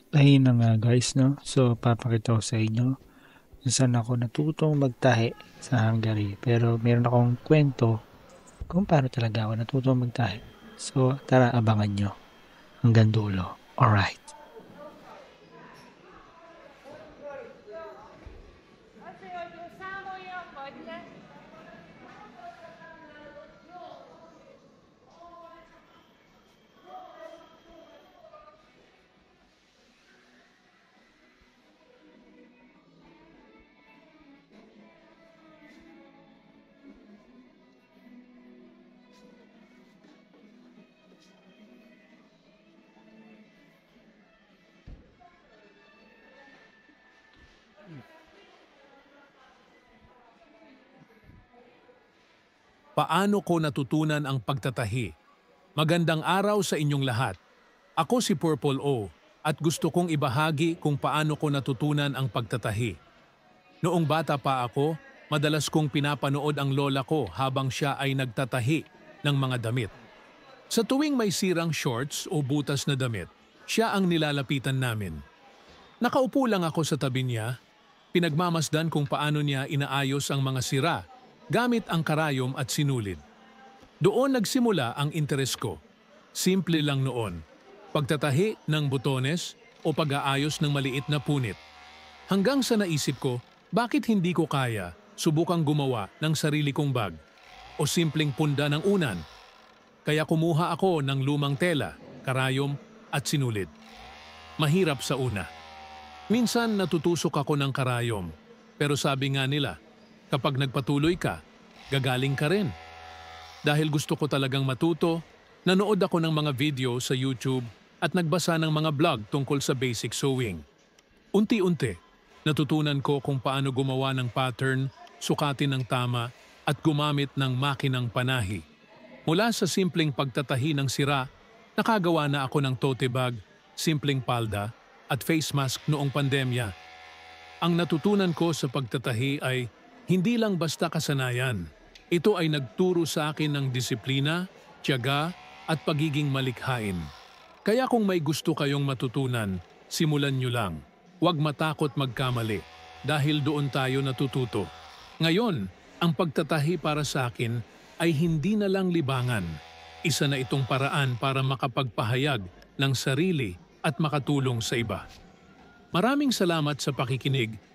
Ayun na nga guys 'no, so papakita ko sa inyo kung saan ako natutong magtahi sa Hungary. Pero meron akong kwento kung paano talaga ako natutong magtahi. So tara abangan niyo hanggang dulo, alright. Paano ko natutunan ang pagtatahi? Magandang araw sa inyong lahat. Ako si Purple O at gusto kong ibahagi kung paano ko natutunan ang pagtatahi. Noong bata pa ako, madalas kong pinapanood ang lola ko habang siya ay nagtatahi ng mga damit. Sa tuwing may sirang shorts o butas na damit, siya ang nilalapitan namin. Nakaupo lang ako sa tabi niya, pinagmamasdan kung paano niya inaayos ang mga sira gamit ang karayom at sinulid. Doon nagsimula ang interes ko. Simple lang noon. Pagtatahi ng butones o pag-aayos ng maliit na punit. Hanggang sa naisip ko, bakit hindi ko kaya subukang gumawa ng sarili kong bag o simpleng punda ng unan? Kaya kumuha ako ng lumang tela, karayom at sinulid. Mahirap sa una. Minsan natutusok ako ng karayom, pero sabi nga nila, kapag nagpatuloy ka, gagaling ka rin. Dahil gusto ko talagang matuto, nanood ako ng mga video sa YouTube at nagbasa ng mga blog tungkol sa basic sewing. Unti-unti, natutunan ko kung paano gumawa ng pattern, sukatin ng tama at gumamit ng makinang panahi. Mula sa simpleng pagtatahi ng sira, nakagawa na ako ng tote bag, simpleng palda at face mask noong pandemya. Ang natutunan ko sa pagtatahi ay hindi lang basta kasanayan. Ito ay nagturo sa akin ng disiplina, tiyaga at pagiging malikhain. Kaya kung may gusto kayong matutunan, simulan nyo lang. Huwag matakot magkamali dahil doon tayo natututo. Ngayon, ang pagtatahi para sa akin ay hindi na lang libangan. Isa na itong paraan para makapagpahayag ng sarili at makatulong sa iba. Maraming salamat sa pakikinig